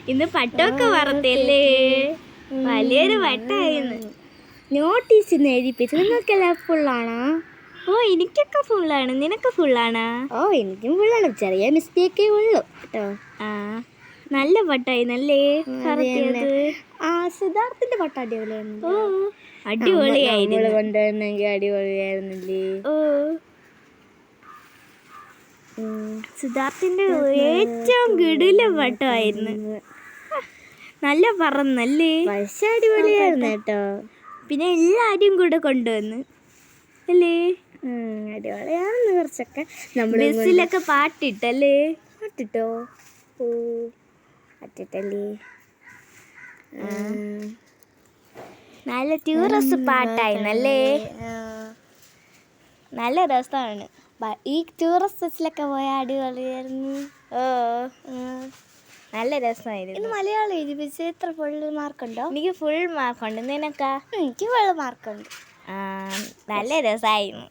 ഇന്ന് പട്ടമൊക്കെ വറുത്തല്ലേ? വലിയൊരു വട്ടായിരുന്നു. നോട്ടീസ് ഇന്ന് എഴുതിപ്പിച്ചു. നിങ്ങൾക്കെല്ലാം ഫുള്ളാണോ? ഓ എനിക്കൊക്കെ ഫുള്ളാണ്. നിനക്ക് ഫുള്ളാണോ? ഓ എനിക്കും ഫുള്ളാണ്. ചെറിയ മിസ്റ്റേക്കേ ഉള്ളൂ കേട്ടോ. ആ നല്ല പട്ടായിരുന്നല്ലേ വറുത്തിയത്? സിദ്ധാർത്ഥിന്റെ പട്ട അടിപൊളിയായിരുന്നു. ഓ അടിപൊളിയായിരുന്നു. കൊണ്ടുവന്നെങ്കിൽ അടിപൊളിയായിരുന്നില്ലേ? ഓ സിദ്ധാർത്ഥിന്റെ ഏറ്റവും കിടില പട്ടമായിരുന്നു. നല്ല പറന്നല്ലേ? പക്ഷെ അടിപൊളിയായിരുന്നു കേട്ടോ. പിന്നെ എല്ലാരും കൂടെ കൊണ്ടുവന്ന് അല്ലേ? അടിപൊളിയായിരുന്നു. കുറച്ചൊക്കെ ബസ്സിലൊക്കെ പാട്ടിട്ടല്ലേ? പാട്ടിട്ടോ? ഓ പാട്ടിട്ടല്ലേ? നല്ല ടൂറിസ്റ്റ് പാട്ടായിരുന്നല്ലേ? നല്ല രസമാണ്. ഈ ടൂറിസ്റ്റ് ബസ്സിലൊക്കെ പോയ അടിപൊളിയായിരുന്നു. ഓ നല്ല രസമായിരുന്നു. ഇന്ന് മലയാളം എഴുതിപ്പിച്ച് എത്ര ഫുൾ മാർക്കുണ്ടോ? എനിക്ക് ഫുൾ മാർക്കുണ്ട്. നിനക്കാ? എനിക്ക് ഫുൾ മാർക്കുണ്ട്. നല്ല രസമായിരുന്നു.